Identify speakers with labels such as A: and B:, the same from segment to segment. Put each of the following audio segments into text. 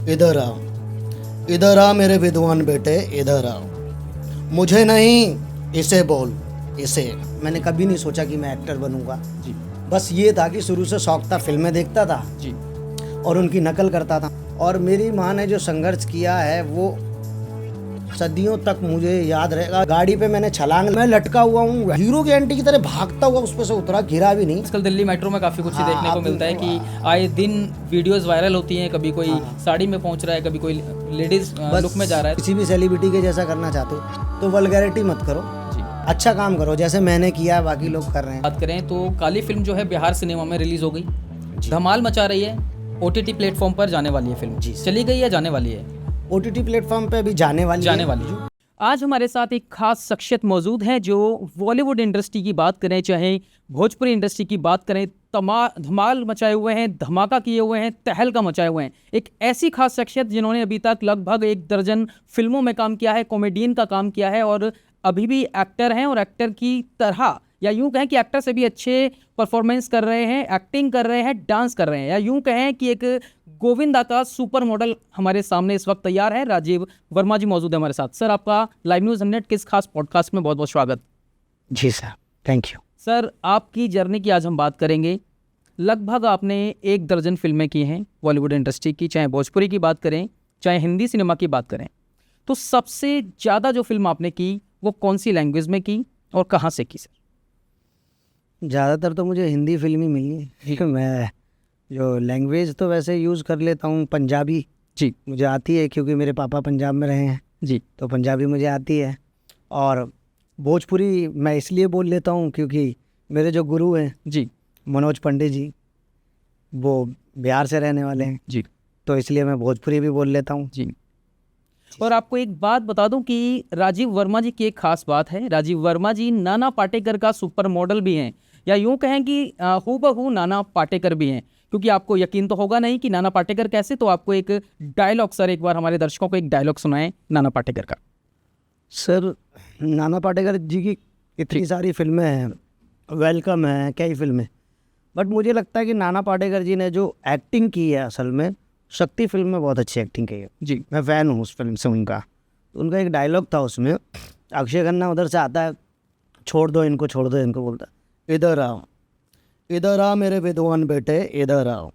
A: इधर आओ, इधर आ मेरे विद्वान बेटे, इधर आओ। मुझे नहीं, इसे बोल, इसे। मैंने कभी नहीं सोचा कि मैं एक्टर बनूंगा
B: जी
A: बस ये था कि शुरू से शौक था, फिल्में देखता था
B: जी
A: और उनकी नकल करता था। और मेरी माँ ने जो संघर्ष किया है वो सदियों तक मुझे याद रहेगा। गाड़ी पे मैंने छलांग, मैं लटका हुआ हूँ, हीरो की एंटी की तरह भागता हुआ उस पर से उतरा, गिरा भी नहीं।
B: आजकल दिल्ली मेट्रो में काफ़ी कुछ
A: हाँ,
B: देखने को
A: आप-
B: मिलता है कि आए दिन वीडियोस वायरल होती हैं, कभी कोई
A: हाँ।
B: साड़ी में पहुंच रहा है, कभी कोई लेडीज
A: बस
B: लुक में जा रहा है।
A: किसी भी सेलिब्रिटी के जैसा करना चाहते हो तो वल्गैरिटी मत करो,
B: जी
A: अच्छा काम करो जैसे मैंने किया, बाकी लोग कर रहे हैं।
B: बात करें तो काली फिल्म जो है बिहार सिनेमा में रिलीज हो गई, धमाल मचा रही है। OTT प्लेटफॉर्म पर जाने वाली है फिल्म,
A: जी।
B: चली गई या जाने वाली है?
A: OTT प्लेटफॉर्म पे अभी जाने वाली
B: है। आज हमारे साथ एक खास शख्सियत मौजूद है जो बॉलीवुड इंडस्ट्री की बात करें, चाहे भोजपुरी इंडस्ट्री की बात करें, धमाल मचाए हुए हैं, धमाका किए हुए हैं, तहलका मचाए हुए हैं। एक ऐसी खास शख्सियत जिन्होंने अभी तक लगभग 1 दर्जन फिल्मों में काम किया है, कॉमेडियन का काम किया है और अभी भी एक्टर हैं और एक्टर की तरह, या यूं कहें कि एक्टर से भी अच्छे परफॉर्मेंस कर रहे हैं, एक्टिंग कर रहे हैं, डांस कर रहे हैं, या यूं कहें कि एक गोविंदा का सुपर मॉडल हमारे सामने इस वक्त तैयार है। राजीव वर्मा जी मौजूद है हमारे साथ। सर, आपका लाइव न्यूज़ हंड्रेड के इस खास पॉडकास्ट में बहुत बहुत स्वागत।
A: जी सर, थैंक यू।
B: सर, आपकी जर्नी की आज हम बात करेंगे। लगभग आपने 1 दर्जन फिल्में की हैं बॉलीवुड इंडस्ट्री की, चाहे भोजपुरी की बात करें, चाहे हिंदी सिनेमा की बात करें। तो सबसे ज़्यादा जो फिल्म आपने की वो कौन सी लैंग्वेज में की और कहाँ से की सर?
A: ज़्यादातर तो मुझे हिंदी फिल्म ही मिली है। मैं जो लैंग्वेज तो वैसे यूज़ कर लेता हूँ, पंजाबी
B: जी
A: मुझे आती है क्योंकि मेरे पापा पंजाब में रहे हैं,
B: जी
A: तो पंजाबी मुझे आती है। और भोजपुरी मैं इसलिए बोल लेता हूँ क्योंकि मेरे जो गुरु हैं
B: जी
A: मनोज पंडित जी, वो बिहार से रहने वाले हैं,
B: जी
A: तो इसलिए मैं भोजपुरी भी बोल लेता हूँ।
B: जी। और आपको एक बात बता दूं कि राजीव वर्मा जी की एक खास बात है। राजीव वर्मा जी नाना पाटेकर का सुपर मॉडल भी हैं, या यूं कहें कि हूबहू नाना पाटेकर भी हैं। क्योंकि आपको यकीन तो होगा नहीं कि नाना पाटेकर कैसे, तो आपको एक डायलॉग, सर एक बार हमारे दर्शकों को एक डायलॉग सुनाएं नाना पाटेकर का।
A: सर, नाना पाटेकर जी की इतनी सारी फिल्में हैं, वेलकम है, कई फिल्में, बट मुझे लगता है कि नाना पाटेकर जी ने जो एक्टिंग की है असल में शक्ति फिल्म में बहुत अच्छी एक्टिंग की है।
B: जी
A: मैं फ़ैन हूँ उस फिल्म से उनका। तो उनका एक डायलॉग था उसमें, अक्षय खन्ना उधर से आता है, छोड़ दो इनको, छोड़ दो इनको, बोलता इधर आओ, इधर आ मेरे विद्वान बेटे, इधर आओ।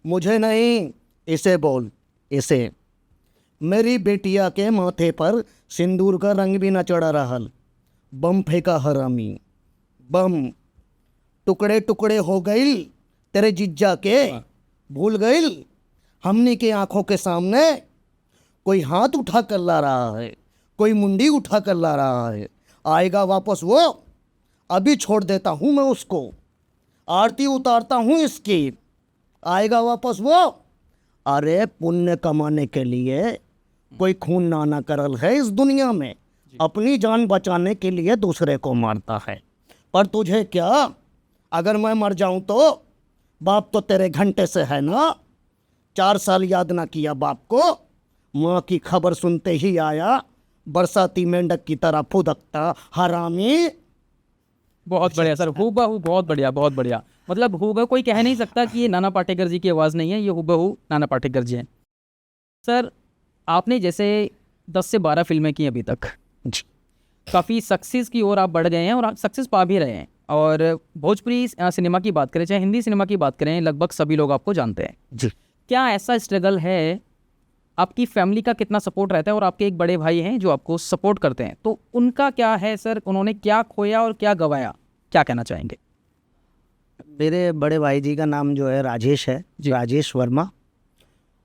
A: मुझे नहीं, इसे बोल, इसे। मेरी बेटिया के माथे पर सिंदूर का रंग भी न चढ़ा रहल, बम फेंका हरामी, बम टुकड़े टुकड़े हो गई तेरे जिज्जा के, भूल गई हमनी के आंखों के सामने कोई हाथ उठा कर ला रहा है, कोई मुंडी उठा कर ला रहा है, आएगा वापस वो, अभी छोड़ देता हूँ मैं उसको, आरती उतारता हूँ इसकी, आएगा वापस वो। अरे पुण्य कमाने के लिए कोई खून नाना करल है इस दुनिया में, अपनी जान बचाने के लिए दूसरे को मारता है। पर तुझे क्या, अगर मैं मर जाऊं तो बाप तो तेरे घंटे से है ना, 4 साल याद ना किया बाप को, माँ की खबर सुनते ही आया बरसाती मेंढक की तरह फुदकता हरामी।
B: बहुत बढ़िया सर, हूबहू, बहुत बढ़िया, बहुत बढ़िया। मतलब हूबहू कोई कह नहीं सकता कि ये नाना पाटेकर जी की आवाज़ नहीं है, ये हूबहू नाना पाटेकर जी हैं। सर, आपने जैसे 10 से 12 फिल्में की अभी तक, काफ़ी सक्सेस की ओर आप बढ़ गए हैं और आप सक्सेस पा भी रहे हैं। और भोजपुरी सिनेमा की बात करें, चाहे हिंदी सिनेमा की बात करें, लगभग सभी लोग आपको जानते हैं।
A: जी।
B: क्या ऐसा स्ट्रगल है, आपकी फैमिली का कितना सपोर्ट रहता है, और आपके एक बड़े भाई हैं जो आपको सपोर्ट करते हैं, तो उनका क्या है सर, उन्होंने क्या खोया और क्या गवाया, क्या कहना चाहेंगे?
A: मेरे बड़े भाई जी का नाम जो है राजेश है, राजेश वर्मा,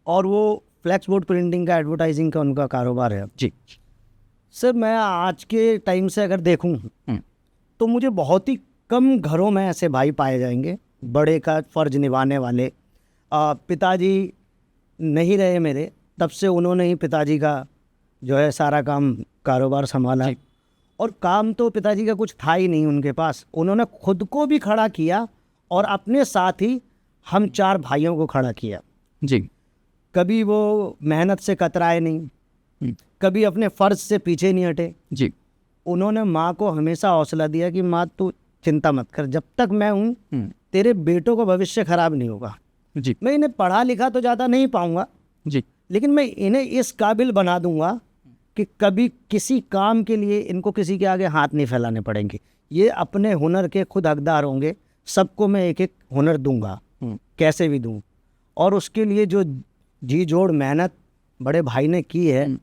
A: और वो फ्लैक्स बोर्ड प्रिंटिंग का, एडवर्टाइजिंग का उनका कारोबार है।
B: जी
A: सर, मैं आज के टाइम से अगर देखूं तो मुझे बहुत ही कम घरों में ऐसे भाई पाए जाएंगे बड़े का फ़र्ज निभाने वाले। पिताजी नहीं रहे मेरे, तब से उन्होंने ही पिताजी का जो है सारा काम, कारोबार संभाला। और काम तो पिताजी का कुछ था ही नहीं उनके पास, उन्होंने खुद को भी खड़ा किया और अपने साथ ही हम 4 भाइयों को खड़ा किया।
B: जी
A: कभी वो मेहनत से कतराए नहीं, कभी अपने फ़र्ज से पीछे नहीं हटे।
B: जी
A: उन्होंने माँ को हमेशा हौसला दिया कि माँ तू चिंता मत कर, जब तक मैं हूँ तेरे बेटों का भविष्य खराब नहीं होगा।
B: जी
A: मैं इन्हें पढ़ा लिखा तो ज़्यादा नहीं पाऊँगा,
B: जी
A: लेकिन मैं इन्हें इस काबिल बना दूंगा कि कभी किसी काम के लिए इनको किसी के आगे हाथ नहीं फैलाने पड़ेंगे। ये अपने हुनर के खुद हकदार होंगे। सबको मैं एक एक हुनर दूंगा, कैसे भी दूं। और उसके लिए जो जी जोड़ मेहनत बड़े भाई ने की है,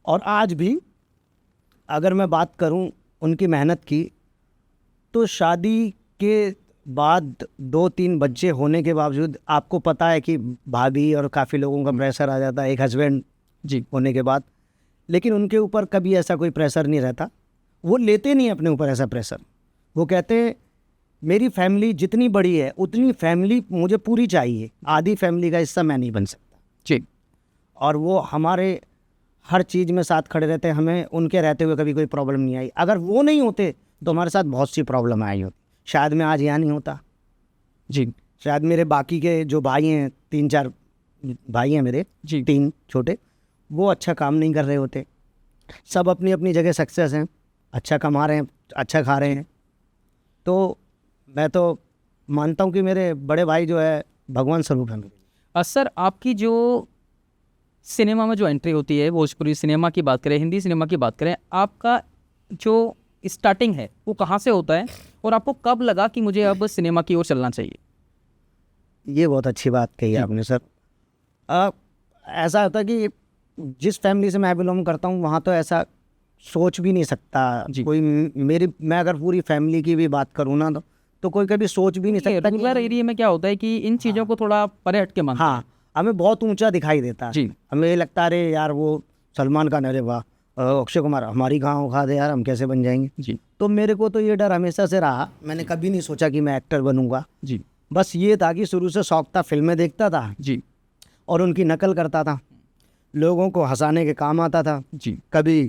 A: और आज भी अगर मैं बात करूं उनकी मेहनत की, तो शादी के बाद 2-3 बच्चे होने के बावजूद आपको पता है कि भाभी और काफ़ी लोगों का प्रेशर आ जाता है एक हस्बैंड
B: जी
A: होने के बाद, लेकिन उनके ऊपर कभी ऐसा कोई प्रेशर नहीं रहता। वो लेते नहीं अपने ऊपर ऐसा प्रेशर। वो कहते हैं मेरी फैमिली जितनी बड़ी है उतनी फैमिली मुझे पूरी चाहिए, आधी फैमिली का हिस्सा मैं नहीं बन सकता।
B: जी
A: और वो हमारे हर चीज़ में साथ खड़े रहते हैं। हमें उनके रहते हुए कभी कोई प्रॉब्लम नहीं आई। अगर वो नहीं होते तो हमारे साथ बहुत सी प्रॉब्लम आई होती। शायद मैं आज यहाँ नहीं होता।
B: जी
A: शायद मेरे बाकी के जो भाई हैं, 3-4 भाई हैं मेरे,
B: जी
A: 3 छोटे, वो अच्छा काम नहीं कर रहे होते। सब अपनी अपनी जगह सक्सेस हैं, अच्छा कमा रहे हैं, अच्छा खा रहे हैं। तो मैं तो मानता हूँ कि मेरे बड़े भाई जो है भगवान स्वरूप है मेरे।
B: सर, आपकी जो सिनेमा में जो एंट्री होती है, भोजपुरी सिनेमा की बात करें, हिंदी सिनेमा की बात करें, आपका जो स्टार्टिंग है वो कहाँ से होता है और आपको कब लगा कि मुझे अब सिनेमा की ओर चलना चाहिए?
A: ये बहुत अच्छी बात कही आपने सर। ऐसा होता कि जिस फैमिली से मैं बिलोंग करता हूँ वहाँ तो ऐसा सोच भी नहीं सकता
B: जी।
A: कोई। मैं अगर पूरी फैमिली की भी बात करूँ ना तो कोई कभी सोच भी नहीं सकता।
B: रूरल एरिया में क्या होता है कि इन चीज़ों को थोड़ा परे हट के मानते हैं।
A: हाँ, हमें बहुत ऊंचा दिखाई देता है।
B: जी
A: हमें ये लगता है अरे यार वो सलमान खान, अरे वाह अक्षय कुमार, हमारी गाँव खा दे यार, हम कैसे बन जाएंगे।
B: जी
A: तो मेरे को तो ये डर हमेशा से रहा। मैंने कभी नहीं सोचा कि मैं एक्टर बनूंगा।
B: जी
A: बस ये था कि शुरू से शौक था, फिल्में देखता था
B: जी
A: और उनकी नकल करता था, लोगों को हंसाने के काम आता था।
B: जी
A: कभी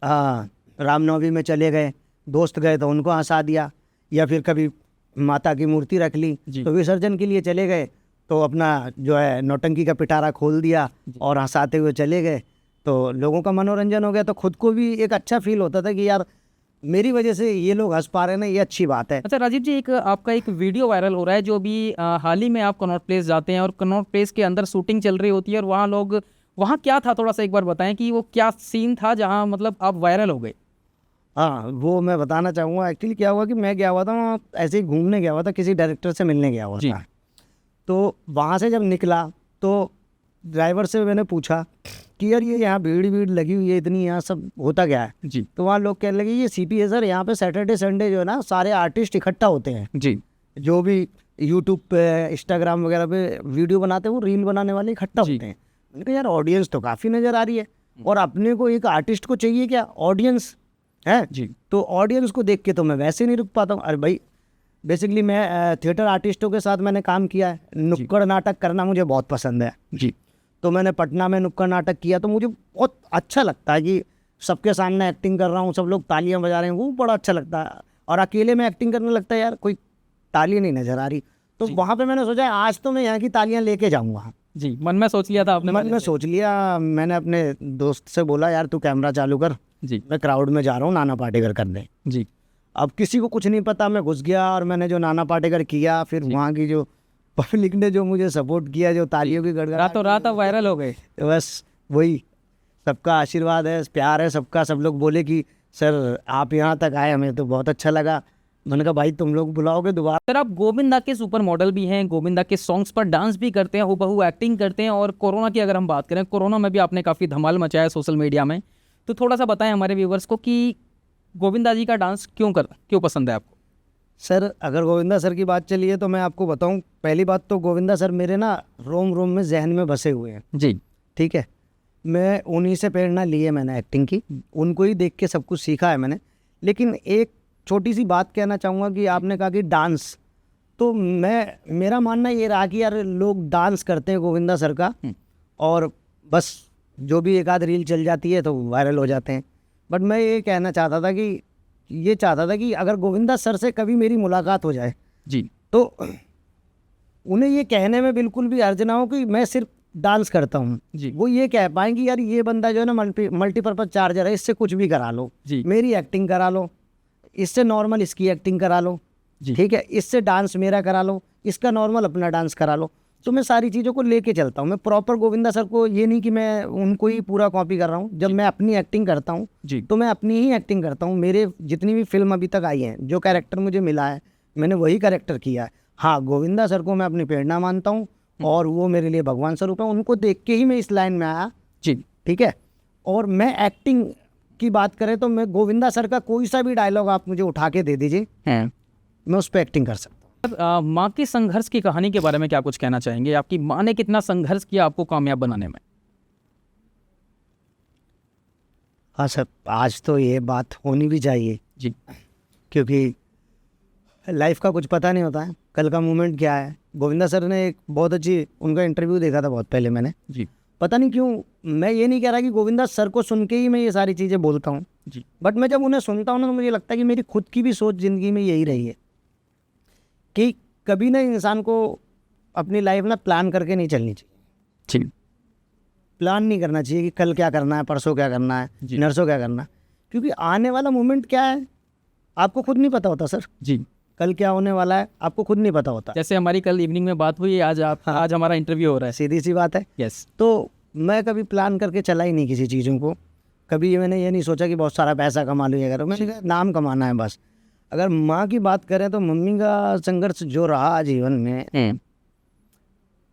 A: रामनवमी में चले गए, दोस्त गए तो उनको हंसा दिया, या फिर कभी माता की मूर्ति रख ली
B: जी।
A: तो विसर्जन के लिए चले गए तो अपना जो है नौटंकी का पिटारा खोल दिया और हंसाते हुए चले गए। तो लोगों का मनोरंजन हो गया, तो खुद को भी एक अच्छा फील होता था कि यार मेरी वजह से ये लोग हंस पा रहे हैं ना, ये अच्छी बात है।
B: अच्छा राजीव जी, एक आपका एक वीडियो वायरल हो रहा है जो भी हाल ही में आप कनॉट प्लेस जाते हैं और कनॉट प्लेस के अंदर शूटिंग चल रही होती है और वहाँ लोग, वहाँ क्या था, थोड़ा सा एक बार बताएं कि वो क्या सीन था जहाँ मतलब आप वायरल हो गए?
A: हाँ, वो मैं बताना चाहूँगा। एक्चुअली क्या हुआ कि मैं गया हुआ था वहाँ, ऐसे ही घूमने गया हुआ था, किसी डायरेक्टर से मिलने गया हुआ
B: जी।
A: था। तो वहाँ से जब निकला तो ड्राइवर से मैंने पूछा कि यार ये यहाँ भीड़ लगी हुई है इतनी, यहाँ सब होता क्या है।
B: जी
A: तो वहाँ लोग कहने लगे ये सीपी है सर, यहाँ पे सैटरडे संडे जो है ना सारे आर्टिस्ट इकट्ठा होते हैं,
B: जी
A: जो भी यूट्यूब पे इंस्टाग्राम वगैरह पे वीडियो बनाते हैं वो रील बनाने वाले इकट्ठा
B: जी।
A: होते हैं। मैंने कहा यार ऑडियंस तो काफ़ी नज़र आ रही है और अपने को एक आर्टिस्ट को चाहिए क्या, ऑडियंस है।
B: जी
A: तो ऑडियंस को देख के तो मैं वैसे नहीं रुक पाता हूँ। अरे भाई बेसिकली मैं थिएटर आर्टिस्टों के साथ मैंने काम किया है, नुक्कड़ नाटक करना मुझे बहुत पसंद है।
B: जी
A: तो मैंने पटना में नुक्कड़ नाटक किया, तो मुझे बहुत अच्छा लगता है कि सबके सामने एक्टिंग कर रहा हूँ, सब लोग तालियां बजा रहे हैं, वो बड़ा अच्छा लगता है। और अकेले में एक्टिंग करने लगता है यार कोई ताली नहीं नज़र आ रही। तो वहाँ पे मैंने सोचा आज तो मैं यहाँ की तालियां लेके जाऊँगा।
B: जी, मन में सोच लिया था आपने?
A: मन में सोच लिया। मैंने अपने दोस्त से बोला यार तू कैमरा चालू कर,
B: जी
A: मैं क्राउड में जा रहा हूँ नाना पाटेकर करने।
B: जी
A: अब किसी को कुछ नहीं पता, मैं घुस गया और मैंने जो नाना पाटेकर किया, फिर वहाँ की जो पब्लिक ने जो मुझे सपोर्ट किया, जो तालियों की गड़गड़ाहट,
B: रातों रात आप वायरल हो गए।
A: तो बस वही सबका आशीर्वाद है, प्यार है सबका। सब लोग बोले कि सर आप यहाँ तक आए, हमें तो बहुत अच्छा लगा। मैंने कहा भाई तुम लोग बुलाओगे दोबारा।
B: सर, आप गोविंदा के सुपर मॉडल भी हैं, गोविंदा के सॉन्ग्स पर डांस भी करते हैं, हूबहू एक्टिंग करते हैं। और कोरोना की अगर हम बात करें, कोरोना में भी आपने काफ़ी धमाल मचाया सोशल मीडिया में। तो थोड़ा सा बताएं हमारे व्यूवर्स को कि गोविंदा जी का डांस क्यों पसंद है आपको?
A: सर अगर गोविंदा सर की बात चली है तो मैं आपको बताऊं, पहली बात तो गोविंदा सर मेरे ना रोम रोम में जहन में बसे हुए हैं।
B: जी
A: ठीक है, मैं उन्हीं से प्रेरणा ली है मैंने एक्टिंग की, उनको ही देख के सब कुछ सीखा है मैंने। लेकिन एक छोटी सी बात कहना चाहूँगा कि आपने कहा कि डांस, तो मेरा मानना ये रहा कि यार लोग डांस करते हैं गोविंदा सर का और बस जो भी एक आध रील चल जाती है तो वायरल हो जाते हैं। बट मैं ये कहना चाहता था कि अगर गोविंदा सर से कभी मेरी मुलाकात हो जाए
B: जी
A: तो उन्हें ये कहने में बिल्कुल भी हर्ज ना हो कि मैं सिर्फ डांस करता हूँ।
B: जी
A: वो ये कह पाएंगे यार ये बंदा जो है ना मल्टीपर्पज़ चार्जर है, इससे कुछ भी करा लो,
B: जी
A: मेरी एक्टिंग करा लो, इससे नॉर्मल इसकी एक्टिंग करा लो,
B: जी
A: ठीक है, इससे डांस मेरा करा लो, इसका नॉर्मल अपना डांस करा लो। तो मैं सारी चीज़ों को लेके चलता हूँ। मैं प्रॉपर गोविंदा सर को, ये नहीं कि मैं उनको ही पूरा कॉपी कर रहा हूँ। जब मैं अपनी एक्टिंग करता हूँ
B: जी
A: तो मैं अपनी ही एक्टिंग करता हूँ। मेरे जितनी भी फिल्म अभी तक आई हैं, जो कैरेक्टर मुझे मिला है, मैंने वही कैरेक्टर किया है। हाँ, गोविंदा सर को मैं अपनी प्रेरणा मानता हूँ और वो मेरे लिए भगवान स्वरूप है। उनको देख के ही मैं इस लाइन में आया,
B: जी
A: ठीक है। और मैं एक्टिंग की बात करें तो मैं गोविंदा सर का कोई सा भी डायलॉग आप मुझे उठा के दे दीजिए,
B: हैं।
A: मैं उस पर एक्टिंग कर सकता हूँ।
B: माँ के संघर्ष की कहानी के बारे में क्या कुछ कहना चाहेंगे? आपकी माँ ने कितना संघर्ष किया आपको कामयाब बनाने में?
A: हाँ सर, आज तो ये बात होनी भी चाहिए,
B: जी
A: क्योंकि लाइफ का कुछ पता नहीं होता है, कल का मोमेंट क्या है। गोविंदा सर ने एक बहुत अच्छी, उनका इंटरव्यू देखा था बहुत पहले मैंने।
B: जी
A: पता नहीं क्यों, मैं ये नहीं कह रहा कि गोविंदा सर को सुन के ही मैं ये सारी चीज़ें बोलता हूँ,
B: जी
A: बट मैं जब उन्हें सुनता हूँ ना तो मुझे लगता है कि मेरी खुद की भी सोच ज़िंदगी में यही रही है कि कभी ना इंसान को अपनी लाइफ ना प्लान करके नहीं चलनी चाहिए।
B: जी
A: प्लान नहीं करना चाहिए कि कल क्या करना है, परसों क्या करना है,
B: जी।
A: नरसों क्या करना है, क्योंकि आने वाला मोमेंट क्या है आपको खुद नहीं पता होता सर।
B: जी।
A: कल क्या होने वाला है आपको खुद नहीं पता होता।
B: जैसे हमारी कल इवनिंग में बात हुई, आज आज हमारा इंटरव्यू हो रहा है।
A: सीधी सी बात है।
B: यस।
A: तो मैं कभी प्लान करके चला ही नहीं किसी चीज़ों को। कभी मैंने ये नहीं सोचा कि बहुत सारा पैसा कमा लूँ, ये करो। मैंने कहा नाम कमाना है बस। अगर माँ की बात करें तो मम्मी का संघर्ष जो रहा जीवन में,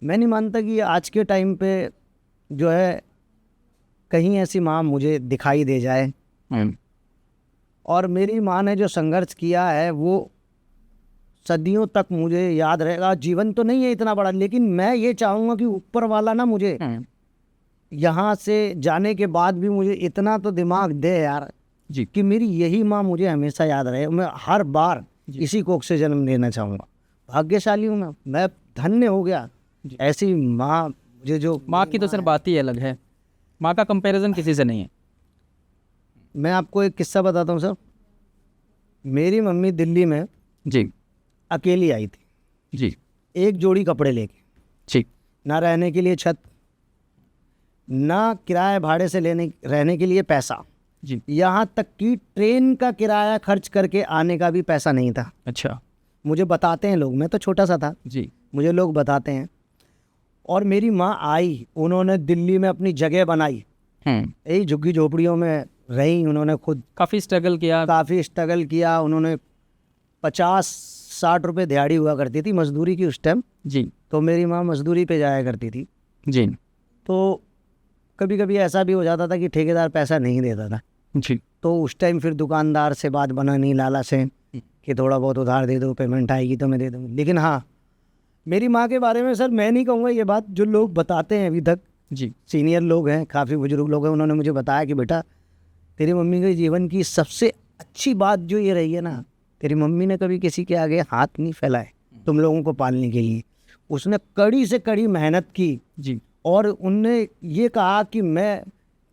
A: मैं नहीं मानता कि आज के टाइम पे जो है कहीं ऐसी माँ मुझे दिखाई दे जाए। और मेरी माँ ने जो संघर्ष किया है वो सदियों तक मुझे याद रहेगा। जीवन तो नहीं है इतना बड़ा, लेकिन मैं ये चाहूँगा कि ऊपर वाला ना मुझे यहाँ से जाने के बाद भी मुझे इतना तो दिमाग दे यार
B: जी
A: कि मेरी यही माँ मुझे हमेशा याद रहे। मैं हर बार इसी कोख से जन्म लेना चाहूँगा। भाग्यशाली हूँ मैं धन्य हो गया। ऐसी माँ मुझे, जो
B: माँ की तो सर बात ही अलग है, माँ का कंपैरिजन किसी से नहीं है।
A: मैं आपको एक किस्सा बताता हूँ सर। मेरी मम्मी दिल्ली में
B: जी
A: अकेली आई थी,
B: जी
A: एक जोड़ी कपड़े लेके,
B: ठीक
A: ना रहने के लिए छत, ना किराए भाड़े से रहने के लिए पैसा,
B: जी।
A: यहाँ तक कि ट्रेन का किराया खर्च करके आने का भी पैसा नहीं था।
B: अच्छा।
A: मुझे बताते हैं लोग, मैं तो छोटा सा था,
B: जी
A: मुझे लोग बताते हैं। और मेरी माँ आई, उन्होंने दिल्ली में अपनी जगह बनाई, यही झुग्गी झोपड़ियों में रही उन्होंने, खुद
B: काफ़ी स्ट्रगल किया।
A: काफ़ी स्ट्रगल किया उन्होंने। 50-60 रुपये दिहाड़ी हुआ करती थी मजदूरी की उस टाइम।
B: जी
A: तो मेरी माँ मजदूरी पे जाया करती थी।
B: जी
A: तो कभी कभी ऐसा भी हो जाता था कि ठेकेदार पैसा नहीं देता था,
B: जी
A: तो उस टाइम फिर दुकानदार से बात बनानी लाला से कि थोड़ा बहुत उधार दे दो, पेमेंट आएगी तो मैं दे दूँगी। लेकिन हाँ, मेरी माँ के बारे में सर मैं नहीं कहूँगा ये बात, जो लोग बताते हैं अभी तक,
B: जी
A: सीनियर लोग हैं, काफ़ी बुजुर्ग लोग हैं, उन्होंने मुझे बताया कि बेटा तेरी मम्मी के जीवन की सबसे अच्छी बात जो ये रही है ना, तेरी मम्मी ने कभी किसी के आगे हाथ नहीं फैलाए तुम लोगों को पालने के लिए। उसने कड़ी से कड़ी मेहनत की
B: जी
A: और उनने ये कहा कि मैं,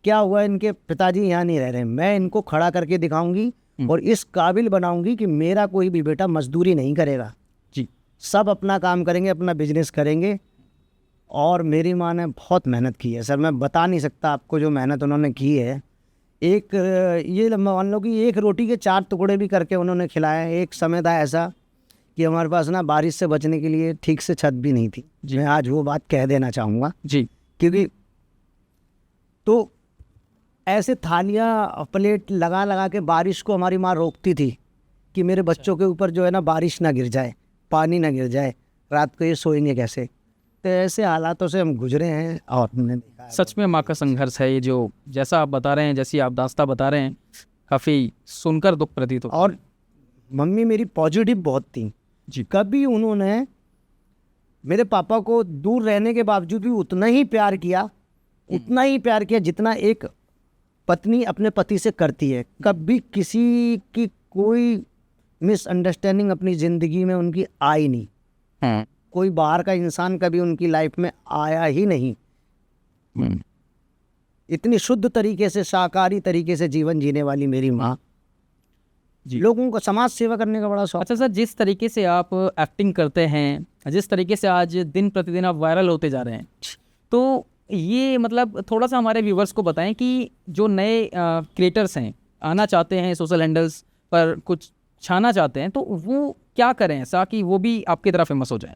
A: क्या हुआ इनके पिताजी यहाँ नहीं रह रहे, मैं इनको खड़ा करके दिखाऊंगी और इस काबिल बनाऊंगी कि मेरा कोई भी बेटा मजदूरी नहीं करेगा,
B: जी
A: सब अपना काम करेंगे, अपना बिजनेस करेंगे। और मेरी माँ ने बहुत मेहनत की है सर, मैं बता नहीं सकता आपको जो मेहनत उन्होंने की है। एक ये मान लो कि एक रोटी के 4 टुकड़े भी करके उन्होंने खिलाया। एक समय था ऐसा कि हमारे पास ना बारिश से बचने के लिए ठीक से छत भी नहीं थी। मैं आज वो बात कह देना चाहूँगा,
B: जी
A: क्योंकि तो ऐसे थालियाँ प्लेट लगा लगा के बारिश को हमारी माँ रोकती थी कि मेरे बच्चों के ऊपर जो है ना बारिश ना गिर जाए, पानी ना गिर जाए, रात को ये सोएंगे कैसे। तो ऐसे हालातों से हम गुजरे हैं और हमने देखा है।
B: सच में माँ का संघर्ष है ये, जो जैसा आप बता रहे हैं, जैसी आप दास्तां बता रहे हैं, काफ़ी सुनकर दुख प्रतीत हो।
A: और मम्मी मेरी पॉजिटिव बहुत थी
B: जी।
A: कभी उन्होंने मेरे पापा को दूर रहने के बावजूद भी उतना ही प्यार किया, उतना ही प्यार किया जितना एक पत्नी अपने पति से करती है। कभी किसी की कोई मिसअंडरस्टैंडिंग अपनी ज़िंदगी में उनकी आई नहीं। कोई बाहर का इंसान कभी उनकी लाइफ में आया ही नहीं। इतनी शुद्ध तरीके से, शाकाहारी तरीके से जीवन जीने वाली मेरी माँ। लोगों को समाज सेवा करने का बड़ा शौक।
B: अच्छा सर, जिस तरीके से आप एक्टिंग करते हैं, जिस तरीके से आज दिन प्रतिदिन आप वायरल होते जा रहे हैं, तो ये मतलब थोड़ा सा हमारे व्यूवर्स को बताएं कि जो नए क्रिएटर्स हैं, आना चाहते हैं सोशल हैंडल्स पर, कुछ छाना चाहते हैं, तो वो क्या करें ऐसा कि वो भी आपकी तरह फेमस हो जाएं?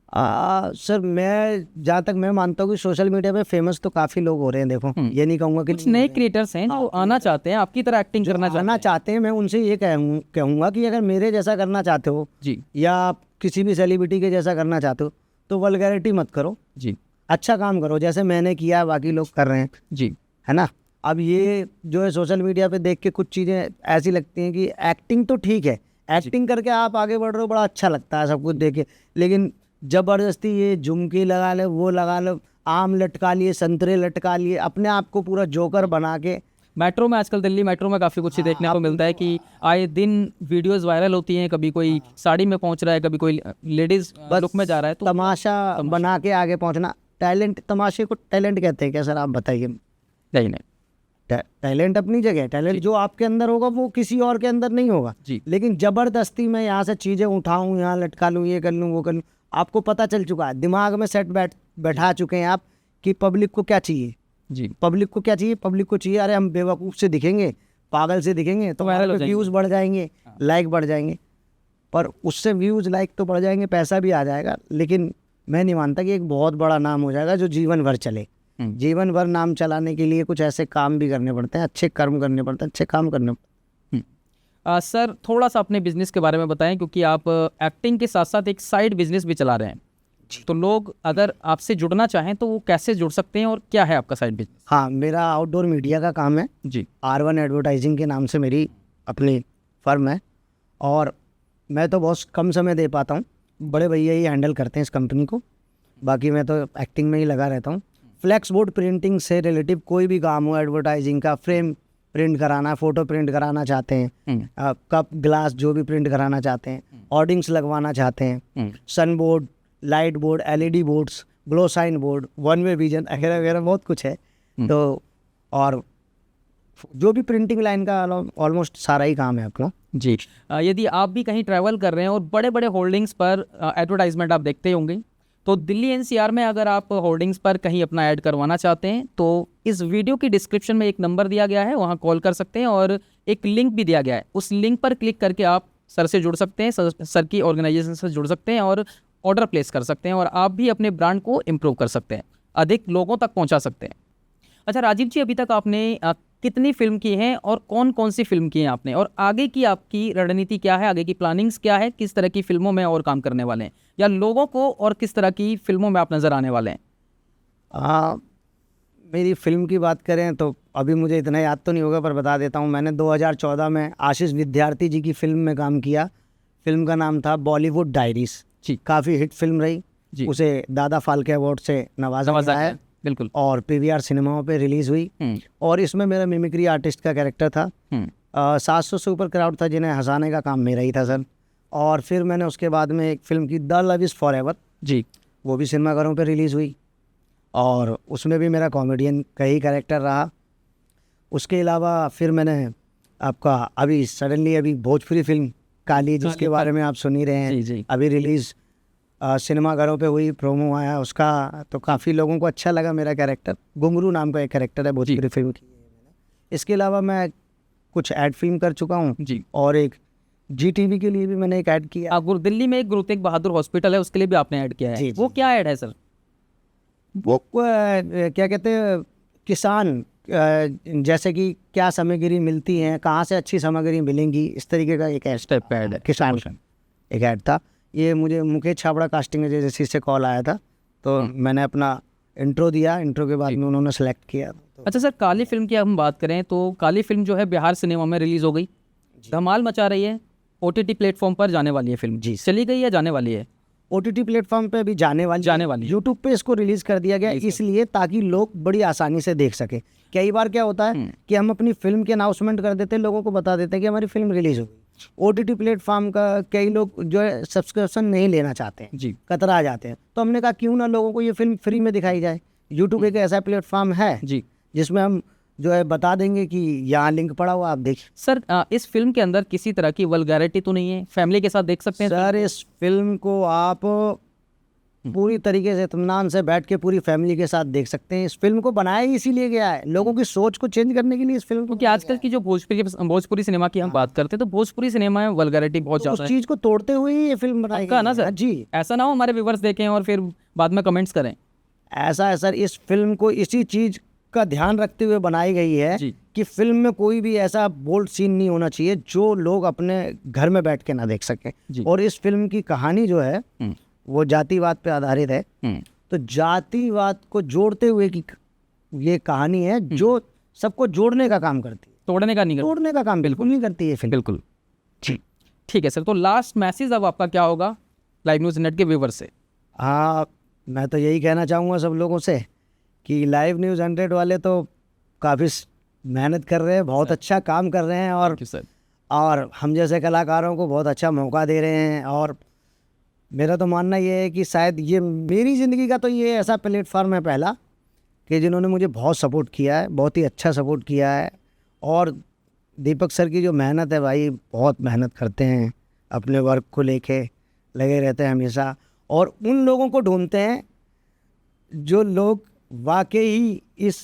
A: सर मैं जहाँ तक मैं मानता हूँ कि सोशल मीडिया पे फेमस तो काफ़ी लोग हो रहे हैं। देखो ये नहीं कहूँगा कि
B: कुछ नए क्रिएटर्स हैं जो आना चाहते हैं, आपकी तरह एक्टिंग करना चाहते
A: आना चाहते हैं। मैं उनसे ये कहूँगा कि अगर मेरे जैसा करना चाहते हो
B: जी
A: या आप किसी भी सेलिब्रिटी के जैसा करना चाहते हो तो वल्गैरिटी मत करो,
B: जी
A: अच्छा काम करो जैसे मैंने किया, बाकी लोग कर रहे हैं,
B: जी
A: है ना। अब ये जो है सोशल मीडिया पे देख के कुछ चीज़ें ऐसी लगती हैं कि एक्टिंग तो ठीक है, एक्टिंग करके आप आगे बढ़ रहे हो, बड़ा अच्छा लगता है सब कुछ देख के, लेकिन ज़बरदस्ती ये झुमकी लगा ले, वो लगा लो, आम लटका लिए, संतरे लटका लिए, अपने आप को पूरा जोकर बना के।
B: मेट्रो में आजकल दिल्ली मेट्रो में काफ़ी कुछ देखने को मिलता है कि आए दिन वीडियोस वायरल होती हैं, कभी कोई साड़ी में पहुंच रहा है, कभी कोई लेडीज लुक में जा रहा है, तो
A: तमाशा बना के आगे पहुंचना, टैलेंट, तमाशे को टैलेंट कहते हैं क्या सर, आप बताइए।
B: नहीं नहीं
A: टैलेंट अपनी जगह, टैलेंट जो आपके अंदर होगा वो किसी और के अंदर नहीं होगा,
B: जी
A: लेकिन ज़बरदस्ती मैं यहाँ से चीज़ें उठाऊँ, यहाँ लटका लूँ, ये कर लूँ, वो कर लूँ, आपको पता चल चुका है, दिमाग में सेट बैठा चुके हैं आप कि पब्लिक को क्या चाहिए,
B: जी
A: पब्लिक को क्या चाहिए, पब्लिक को चाहिए अरे हम बेवकूफ़ से दिखेंगे, पागल से दिखेंगे तो
B: वायरल हो
A: व्यूज़ बढ़ जाएंगे, लाइक बढ़ जाएंगे, पर उससे व्यूज़ लाइक तो बढ़ जाएंगे, पैसा भी आ जाएगा, लेकिन मैं नहीं मानता कि एक बहुत बड़ा नाम हो जाएगा जो जीवन भर चले। जीवन भर नाम चलाने के लिए कुछ ऐसे काम भी करने पड़ते हैं, अच्छे कर्म करने पड़ते हैं, अच्छे काम करने पड़ते हैं।
B: सर थोड़ा सा अपने बिजनेस के बारे में बताएं, क्योंकि आप एक्टिंग के साथ साथ एक साइड बिजनेस भी चला रहे हैं, तो लोग अगर आपसे जुड़ना चाहें तो वो कैसे जुड़ सकते हैं और क्या है आपका साइड बिजनेस?
A: हाँ, मेरा आउटडोर मीडिया का काम है
B: जी
A: R1 एडवर्टाइजिंग के नाम से मेरी अपनी फर्म है, और मैं तो बहुत कम समय दे पाता हूँ, बड़े भैया ही हैंडल करते हैं इस कंपनी को, बाकी मैं तो एक्टिंग में ही लगा रहता हूँ। फ्लैक्स बोर्ड प्रिंटिंग से रिलेटिव कोई भी काम हो, एडवर्टाइजिंग का, फ्रेम प्रिंट कराना, फोटो प्रिंट कराना चाहते हैं, कप ग्लास जो भी प्रिंट कराना चाहते हैं, होर्डिंग्स लगवाना चाहते हैं, sun board, light board, LED boards, glow sign board, one way vision वगैरह वगैरह बहुत कुछ है। तो और जो भी प्रिंटिंग लाइन का ऑलमोस्ट सारा ही काम है अपना।
B: जी यदि आप भी कहीं ट्रैवल कर रहे हैं और बड़े बड़े होर्डिंग्स पर एडवर्टाइजमेंट आप देखते होंगे, तो दिल्ली NCR में अगर आप होर्डिंग्स पर कहीं अपना ऐड करवाना चाहते हैं तो इस वीडियो की डिस्क्रिप्शन में एक नंबर दिया गया है, वहाँ कॉल कर सकते हैं, और एक लिंक भी दिया गया है, उस लिंक पर क्लिक करके आप सर से जुड़ सकते हैं, सर की ऑर्गेनाइजेशन से जुड़ सकते हैं और ऑर्डर प्लेस कर सकते हैं, और आप भी अपने ब्रांड को इम्प्रूव कर सकते हैं, अधिक लोगों तक पहुँचा सकते हैं। अच्छा राजीव जी, अभी तक आपने कितनी फिल्म की हैं और कौन कौन सी फिल्म की हैं आपने, और आगे की आपकी रणनीति क्या है, आगे की प्लानिंग्स क्या है, किस तरह की फिल्मों में और काम करने वाले हैं, या लोगों को और किस तरह की फिल्मों में आप नज़र आने वाले हैं?
A: मेरी फिल्म की बात करें तो अभी मुझे इतना याद तो नहीं होगा, पर बता देता हूँ, मैंने 2014 में आशीष विद्यार्थी जी की फिल्म में काम किया। फिल्म का नाम था बॉलीवुड डायरीज
B: जी,
A: काफ़ी हिट फिल्म रही
B: जी,
A: उसे दादा फाल्के अवार्ड से नवाजा गया है,
B: बिल्कुल,
A: और PVR सिनेमाओं पे रिलीज़ हुई, और इसमें मेरा मिमिक्री आर्टिस्ट का कैरेक्टर था। 700 से ऊपर क्राउड था जिन्हें हंसाने का काम मेरा ही था सर। और फिर मैंने उसके बाद में एक फ़िल्म की the love is forever
B: जी,
A: वो भी सिनेमाघरों पे रिलीज़ हुई, और उसमें भी मेरा कॉमेडियन का ही कैरेक्टर रहा। उसके अलावा फिर मैंने आपका अभी सडनली अभी भोजपुरी फिल्म काली, जिसके बारे में आप सुन ही रहे हैं,
B: जी, जी,
A: अभी रिलीज़ सिनेमाघरों पे हुई, प्रोमो आया उसका, तो काफ़ी लोगों को अच्छा लगा मेरा कैरेक्टर। घुंगरू नाम का एक कैरेक्टर है भोजपुरी फिल्म की। इसके अलावा मैं कुछ ऐड फिल्म कर चुका हूँ
B: जी,
A: और एक GTV के लिए भी मैंने एक ऐड किया।
B: दिल्ली में एक गुरु तेग बहादुर हॉस्पिटल है, उसके लिए भी आपने ऐड किया है।
A: जी, जी।
B: वो क्या ऐड है सर?
A: वो क्या कहते हैं, किसान जैसे कि क्या सामग्री मिलती है, कहाँ से अच्छी सामग्री मिलेंगी, इस तरीके का एक
B: स्टेप पे ऐड है,
A: किसान एक ऐड था। ये मुझे मुकेश छाबड़ा कास्टिंग एजेंसी से कॉल आया था, तो मैंने अपना इंट्रो दिया, इंट्रो के बाद में उन्होंने सेलेक्ट किया।
B: अच्छा सर, काली फिल्म की हम बात करें तो काली फिल्म जो है बिहार सिनेमा में रिलीज़ हो गई, धमाल मचा रही है, OTT प्लेटफॉर्म पर जाने वाली है फिल्म।
A: जी,
B: चली गई या जाने वाली है?
A: OTT प्लेटफॉर्म पे अभी जाने वाली
B: है।
A: यूट्यूब पे इसको रिलीज़ कर दिया गया इसलिए ताकि लोग बड़ी आसानी से देख सके। कई बार क्या होता है कि हम अपनी फिल्म की अनाउंसमेंट कर देते हैं, लोगों को बता देते हैं कि हमारी फिल्म रिलीज़ हो गई। OTT प्लेटफॉर्म का कई लोग जो है सब्सक्रिप्शन नहीं लेना चाहते हैं,
B: जी,
A: कतरा जाते हैं, तो हमने कहा क्यों ना लोगों को ये फिल्म फ्री में दिखाई जाए। यूट्यूब एक ऐसा प्लेटफॉर्म है
B: जी,
A: जिसमें हम जो है बता देंगे कि यहाँ लिंक पड़ा हुआ, आप देखिए।
B: सर इस फिल्म के अंदर किसी तरह की वल्गैरिटी तो नहीं है? फैमिली के साथ देख सकते हैं
A: सर इस फिल्म को आप पूरी तरीके से इत्मीनान से बैठ के पूरी फैमिली के साथ देख सकते हैं। इस फिल्म को बनाया ही इसीलिए गया है, लोगों की सोच को चेंज करने के लिए इस फिल्म को।
B: क्योंकि आजकल की जो भोजपुरी सिनेमा की हम बात करते हैं तो भोजपुरी सिनेमा में वल्गैरिटी बहुत
A: तो
B: ज़्यादा
A: उस
B: है।
A: चीज़ को तोड़ते हुए ही ये फिल्म बनाई
B: पक्का
A: गई
B: ना
A: है।
B: सर?
A: जी,
B: ऐसा ना हो हमारे व्यूवर्स देखें और फिर बाद में कमेंट्स करें।
A: ऐसा है सर, इस फिल्म को इसी चीज़ का ध्यान रखते हुए बनाई गई है
B: जी।
A: कि फिल्म में कोई भी ऐसा बोल्ड सीन नहीं होना चाहिए जो लोग अपने घर में बैठ के ना देख सकें।
B: जी।
A: और इस फिल्म की कहानी जो है वो जातिवाद पे आधारित है। तो जातिवाद को जोड़ते हुए की ये कहानी है जो सबको जोड़ने का काम करती है,
B: तोड़ने का नहीं करते।
A: तोड़ने का काम बिल्कुल नहीं करती है फिल्म।
B: बिल्कुल
A: जी।
B: ठीक है सर, तो लास्ट मैसेज अब आपका क्या होगा लाइव न्यूज़ नेट के व्यूवर से?
A: हाँ, मैं तो यही कहना चाहूँगा सब लोगों से कि लाइव न्यूज़ 100 वाले तो काफ़ी मेहनत कर रहे हैं, बहुत अच्छा काम कर रहे हैं
B: थैंक यू सर।
A: और हम जैसे कलाकारों को बहुत अच्छा मौका दे रहे हैं। और मेरा तो मानना ये है कि शायद ये मेरी ज़िंदगी का तो ये ऐसा प्लेटफॉर्म है पहला कि जिन्होंने मुझे बहुत सपोर्ट किया है, बहुत ही अच्छा सपोर्ट किया है। और दीपक सर की जो मेहनत है भाई, बहुत मेहनत करते हैं, अपने वर्क को लेके लगे रहते हैं हमेशा, और उन लोगों को ढूंढते हैं जो लोग वाकई इस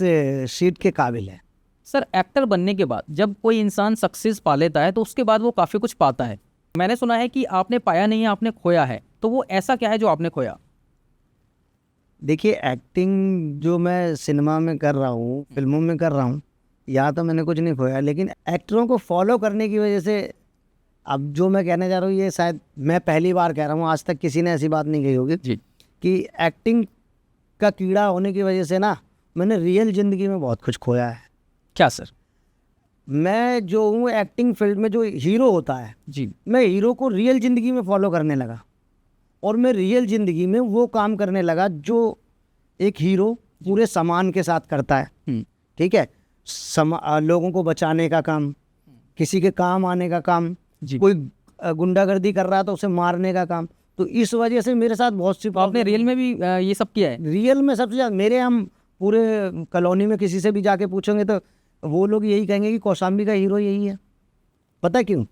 A: सीट के काबिल हैं।
B: सर, एक्टर बनने के बाद जब कोई इंसान सक्सेस पा लेता है तो उसके बाद वो काफ़ी कुछ पाता है। मैंने सुना है कि आपने पाया नहीं है, आपने खोया है, तो वो ऐसा क्या है जो आपने खोया?
A: देखिए, एक्टिंग जो मैं सिनेमा में कर रहा हूँ, फिल्मों में कर रहा हूँ, यहाँ तो मैंने कुछ नहीं खोया, लेकिन एक्टरों को फॉलो करने की वजह से अब जो मैं कहने जा रहा हूँ ये शायद मैं पहली बार कह रहा हूँ, आज तक किसी ने ऐसी बात नहीं कही होगी
B: जी।
A: कि एक्टिंग का कीड़ा होने की वजह से ना मैंने रियल ज़िंदगी में बहुत कुछ खोया है।
B: क्या सर?
A: मैं जो हूँ एक्टिंग फील्ड में जो हीरो होता है,
B: जी।
A: मैं हीरो को रियल ज़िंदगी में फॉलो करने लगा और मैं रियल ज़िंदगी में वो काम करने लगा जो एक हीरो पूरे सामान के साथ करता है। ठीक है, लोगों को बचाने का काम, किसी के काम आने का काम,
B: जी।
A: कोई गुंडागर्दी कर रहा है तो उसे मारने का काम। तो इस वजह से मेरे साथ बहुत सी
B: तो आपने रियल में भी ये सब किया है?
A: रियल में सबसे ज़्यादा मेरे, हम पूरे कॉलोनी में किसी से भी जाके पूछेंगे तो वो लोग यही कहेंगे कि कौशाम्बी का हीरो यही है। पता क्यों?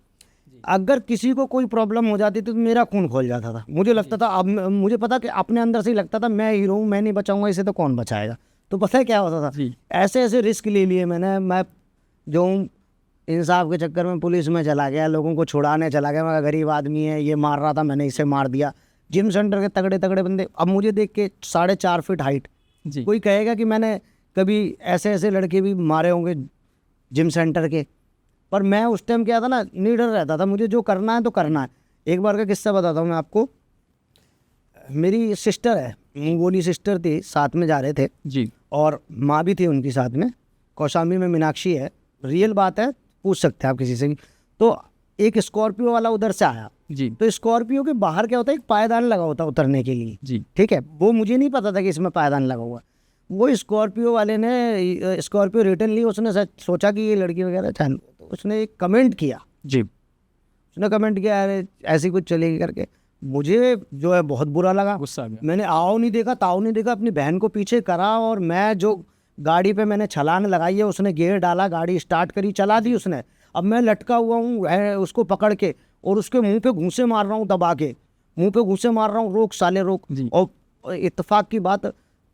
A: अगर किसी को कोई प्रॉब्लम हो जाती थी तो मेरा खून खोल जाता था। मुझे लगता था, अब मुझे पता कि अपने अंदर से ही लगता था मैं हीरो हूँ, मैं नहीं बचाऊंगा इसे तो कौन बचाएगा। तो पता है क्या होता था?
B: जी।
A: ऐसे ऐसे रिस्क ले लिए मैंने। मैं जो हूँ इंसाफ के चक्कर में पुलिस में चला गया, लोगों को छुड़ाने चला गया। मैं गरीब आदमी है, ये मार रहा था, मैंने इसे मार दिया। जिम सेंटर के तगड़े तगड़े बंदे अब मुझे देख के 4.5 फीट हाइट,
B: जी।
A: कोई कहेगा कि मैंने कभी ऐसे ऐसे लड़के भी मारे होंगे जिम सेंटर के, पर मैं उस टाइम क्या था ना, निडर रहता था, मुझे जो करना है तो करना है। एक बार का किस्सा बताता हूँ मैं आपको। मेरी सिस्टर है, मंगोली सिस्टर थी, साथ में जा रहे थे
B: जी।
A: और माँ भी थी उनकी साथ में। कौशाम्बी में मीनाक्षी है, रियल बात है, पूछ सकते हैं आप किसी से भी। तो एक स्कॉर्पियो वाला उधर से आया।
B: जी।
A: तो स्कॉर्पियो के बाहर क्या होता है, एक पायदान लगा होता है उतरने के लिए।
B: जी।
A: ठीक है, वो मुझे नहीं पता था कि इसमें पायदान लगा हुआ। वो स्कॉर्पियो वाले ने स्कॉर्पियो रिटर्न ली, उसने सोचा कि ये लड़की वगैरह था, तो उसने एक कमेंट किया।
B: जी।
A: उसने कमेंट किया, अरे ऐसी कुछ चलेगी करके। मुझे जो है बहुत बुरा लगा,
B: गुस्सा आ गया।
A: मैंने आओ नहीं देखा, ताऊ नहीं देखा, अपनी बहन को पीछे करा और मैं जो गाड़ी पे मैंने छलांग लगाई है, उसने गियर डाला, गाड़ी स्टार्ट करी, चला दी उसने। अब मैं लटका हुआ हूँ उसको पकड़ के और उसके मुंह पे घूंसे मार रहा हूँ, दबा के मुंह पे घूंसे मार रहा हूँ, रोक साले रोक।
B: जी।
A: और इत्तेफाक की बात,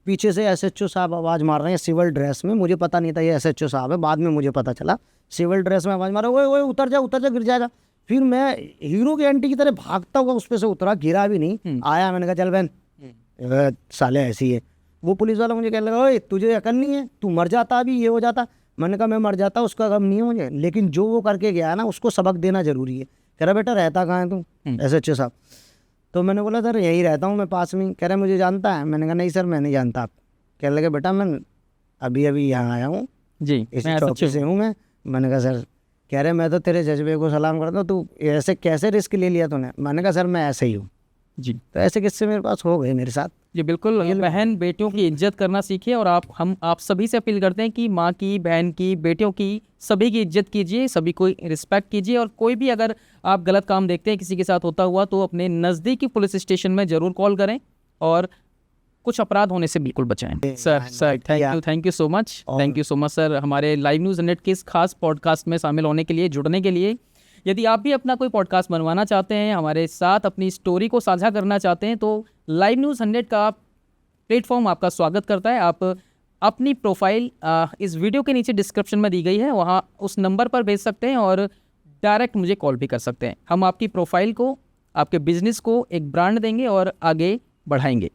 A: पीछे से एसएचओ साहब आवाज़ मार रहे हैं सिविल ड्रेस में। मुझे पता नहीं था ये एसएचओ साहब है, बाद में मुझे पता चला। सिविल ड्रेस में आवाज़ मारा, ओए ओए उतर जा गिर जाएगा। फिर मैं हीरो की एंटी की तरह भागता हुआ उस पे से उतरा, गिरा भी नहीं, आया। मैंने कहा चल बहन, साले ऐसी है। वो पुलिस वाला मुझे कहने लगा, ओए तुझे अकल नहीं है, तू मर जाता अभी, ये हो जाता। मैंने कहा मैं मर जाता, उसका गम नहीं है मुझे, लेकिन जो वो करके गया ना उसको सबक देना जरूरी है। कह रहा बेटा रहता कहाँ है तू? एसएचओ साहब। तो मैंने बोला सर यहीं रहता हूँ मैं पास में। कह रहा मुझे जानता है? मैंने कहा नहीं सर मैं नहीं जानता आप। कहने लगे बेटा मैं अभी अभी यहाँ आया हूँ,
B: जी,
A: इस
B: मैं
A: चौकी से हूँ मैं। मैंने कहा सर, कह रहे मैं तो तेरे जज्बे को सलाम करता हूँ, तू ऐसे कैसे रिस्क ले लिया तूने? मैंने कहा सर मैं ऐसे ही हूँ।
B: जी।
A: तो ऐसे किस्से मेरे पास हो गए मेरे साथ।
B: जी बिल्कुल, बहन बेटियों की इज्जत करना सीखिए और हम आप सभी से अपील करते हैं कि माँ की, बहन की, बेटियों की, सभी की इज्जत कीजिए, सभी को रिस्पेक्ट कीजिए। और कोई भी अगर आप गलत काम देखते हैं किसी के साथ होता हुआ तो अपने नज़दीकी पुलिस स्टेशन में ज़रूर कॉल करें और कुछ अपराध होने से बिल्कुल बचाएं। Sir thank you so much, thank you so much sir, हमारे लाइव न्यूज़ नेट के इस खास पॉडकास्ट में शामिल होने के लिए, जुड़ने के लिए। यदि आप भी अपना कोई पॉडकास्ट बनवाना चाहते हैं, हमारे साथ अपनी स्टोरी को साझा करना चाहते हैं, तो लाइव न्यूज़ 100 का प्लेटफॉर्म आपका स्वागत करता है। आप अपनी प्रोफाइल इस वीडियो के नीचे डिस्क्रिप्शन में दी गई है, वहाँ उस नंबर पर भेज सकते हैं और डायरेक्ट मुझे कॉल भी कर सकते हैं। हम आपकी प्रोफाइल को, आपके बिजनेस को एक ब्रांड देंगे और आगे बढ़ाएंगे।